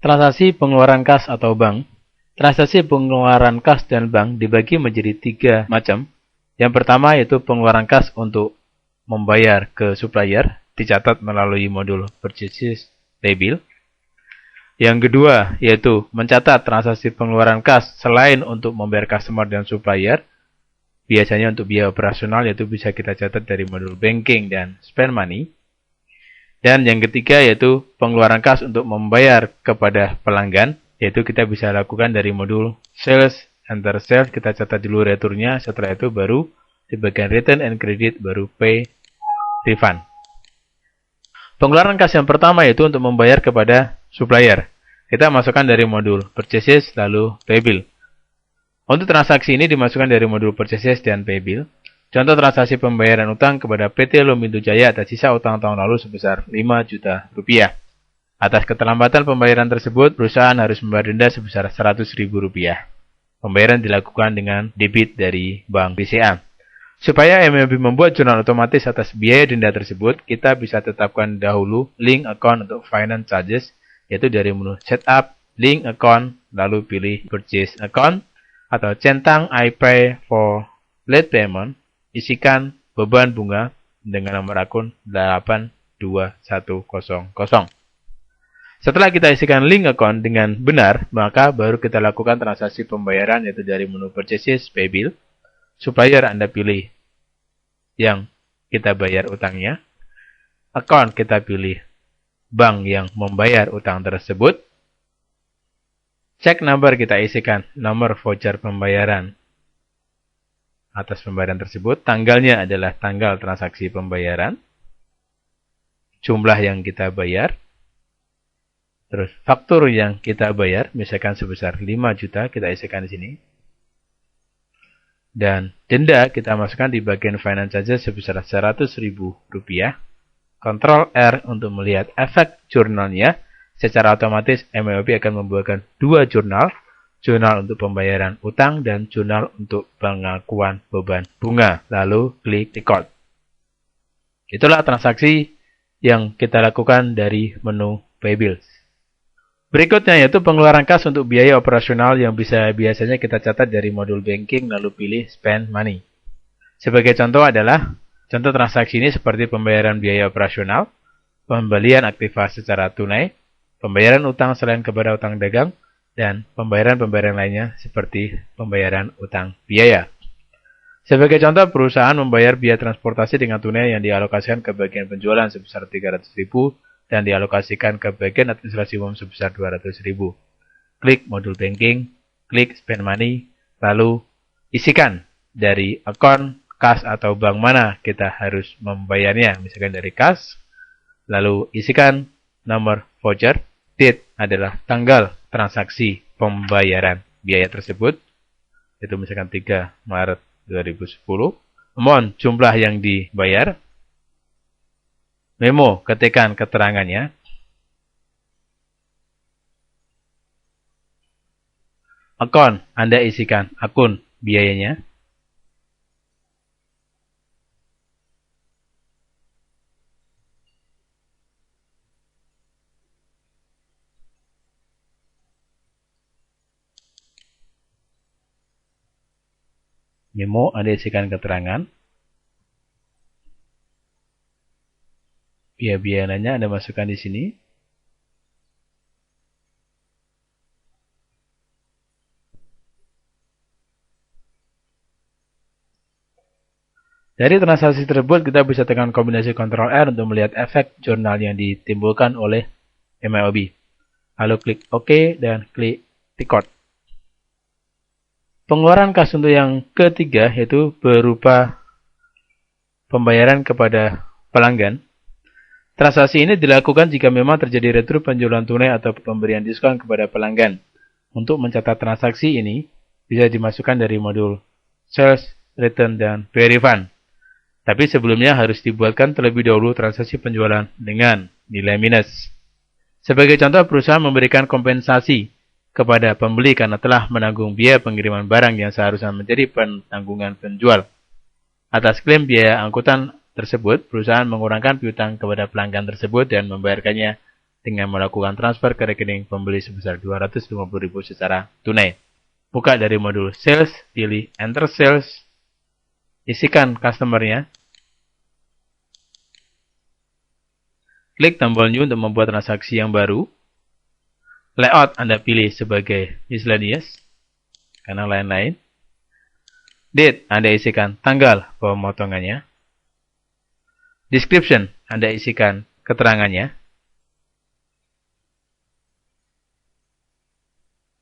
Transaksi pengeluaran kas atau bank. Transaksi pengeluaran kas dan bank dibagi menjadi 3 macam. Yang pertama yaitu pengeluaran kas untuk membayar ke supplier, dicatat melalui modul Purchases Paybill. Yang kedua yaitu mencatat transaksi pengeluaran kas selain untuk membayar customer dan supplier. Biasanya untuk biaya operasional yaitu bisa kita catat dari modul Banking dan Spend Money. Dan yang ketiga yaitu pengeluaran kas untuk membayar kepada pelanggan, yaitu kita bisa lakukan dari modul Sales, Enter Sales, kita catat dulu returnya, setelah itu baru di bagian Return and Credit, baru Pay, Refund. Pengeluaran kas yang pertama yaitu untuk membayar kepada supplier. Kita masukkan dari modul Purchases, lalu Paybill. Untuk transaksi ini dimasukkan dari modul Purchases dan Paybill. Contoh transaksi pembayaran utang kepada PT Lumindo Jaya atas sisa utang tahun lalu sebesar 5 juta rupiah. Atas keterlambatan pembayaran tersebut, perusahaan harus membayar denda sebesar 100.000 rupiah. Pembayaran dilakukan dengan debit dari Bank BCA. Supaya MLB membuat jurnal otomatis atas biaya denda tersebut, kita bisa tetapkan dahulu link account untuk finance charges, yaitu dari menu Setup, Link Account, lalu pilih Purchase Account, atau centang I pay for late payment. Isikan beban bunga dengan nomor akun 82100. Setelah kita isikan link account dengan benar, maka baru kita lakukan transaksi pembayaran yaitu dari menu Purchases Paybill. Supplier Anda pilih yang kita bayar utangnya. Account kita pilih bank yang membayar utang tersebut. Check number kita isikan nomor voucher pembayaran atas pembayaran tersebut, tanggalnya adalah tanggal transaksi pembayaran, jumlah yang kita bayar, terus faktur yang kita bayar, misalkan sebesar 5 juta, kita isikan di sini, dan denda kita masukkan di bagian finance charges sebesar 100.000 rupiah, Ctrl R untuk melihat efek jurnalnya, secara otomatis MLB akan membuatkan 2 jurnal, jurnal untuk pembayaran utang dan jurnal untuk pengakuan beban bunga. Lalu klik record. Itulah transaksi yang kita lakukan dari menu Paybills. Berikutnya yaitu pengeluaran kas untuk biaya operasional yang biasanya kita catat dari modul Banking lalu pilih Spend Money. Sebagai contoh adalah contoh transaksi ini seperti pembayaran biaya operasional, pembelian aktivasi secara tunai, pembayaran utang selain kepada utang dagang, dan pembayaran-pembayaran lainnya seperti pembayaran utang biaya. Sebagai contoh, perusahaan membayar biaya transportasi dengan tunai yang dialokasikan ke bagian penjualan sebesar 300.000 dan dialokasikan ke bagian administrasi umum sebesar 200.000. Klik modul Banking, klik Spend Money, lalu isikan dari akun kas atau bank mana kita harus membayarnya, misalkan dari kas, lalu isikan nomor voucher, date adalah tanggal transaksi pembayaran biaya tersebut, itu misalkan 3 Maret 2010, amount jumlah yang dibayar, memo ketikkan keterangannya, akun Anda isikan akun biayanya, memo Anda isikan keterangan, biaya lainnya Anda masukkan di sini. Dari transaksi tersebut kita bisa tekan kombinasi Ctrl R untuk melihat efek jurnal yang ditimbulkan oleh MLB. Lalu klik OK dan klik record. Pengeluaran kas untuk yang ketiga yaitu berupa pembayaran kepada pelanggan. Transaksi ini dilakukan jika memang terjadi retro penjualan tunai atau pemberian diskon kepada pelanggan. Untuk mencatat transaksi ini bisa dimasukkan dari modul Sales, Return, dan Pay Refund. Tapi sebelumnya harus dibuatkan terlebih dahulu transaksi penjualan dengan nilai minus. Sebagai contoh, perusahaan memberikan kompensasi kepada pembeli karena telah menanggung biaya pengiriman barang yang seharusnya menjadi penanggungan penjual. Atas klaim biaya angkutan tersebut, perusahaan mengurangkan piutang kepada pelanggan tersebut dan membayarkannya dengan melakukan transfer ke rekening pembeli sebesar 250.000 secara tunai. Buka dari modul Sales, pilih Enter Sales, isikan customer-nya, klik tombol New untuk membuat transaksi yang baru. Layout Anda pilih sebagai miscellaneous, karena lain-lain. Date Anda isikan tanggal pemotongannya. Description Anda isikan keterangannya.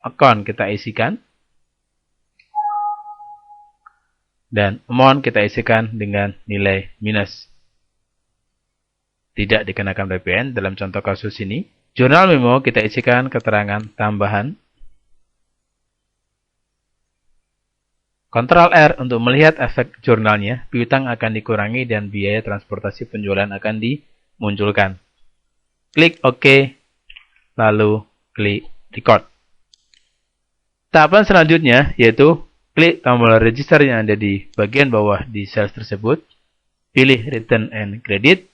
Account kita isikan. Dan amount kita isikan dengan nilai minus. Tidak dikenakan PPN dalam contoh kasus ini. Jurnal memo kita isikan keterangan tambahan. Ctrl R untuk melihat efek jurnalnya, piutang akan dikurangi dan biaya transportasi penjualan akan dimunculkan. Klik OK, lalu klik Record. Tahapan selanjutnya yaitu klik tombol register yang ada di bagian bawah di sales tersebut, pilih Return and Credit,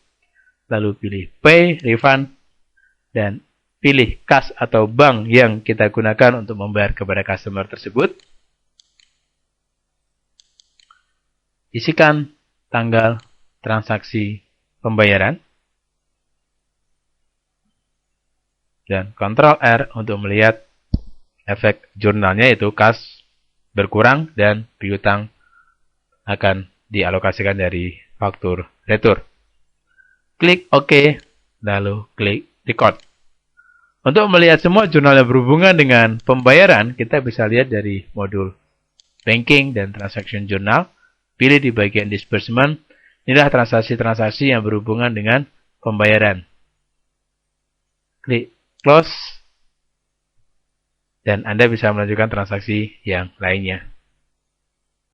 lalu pilih Pay, Refund, dan pilih kas atau bank yang kita gunakan untuk membayar kepada customer tersebut. Isikan tanggal transaksi pembayaran. Dan Ctrl R untuk melihat efek jurnalnya, yaitu kas berkurang dan piutang akan dialokasikan dari faktur retur. Klik OK, lalu klik Record. Untuk melihat semua jurnal yang berhubungan dengan pembayaran, kita bisa lihat dari modul Banking dan Transaction Journal. Pilih di bagian Disbursement, inilah transaksi-transaksi yang berhubungan dengan pembayaran. Klik Close, dan Anda bisa melanjutkan transaksi yang lainnya.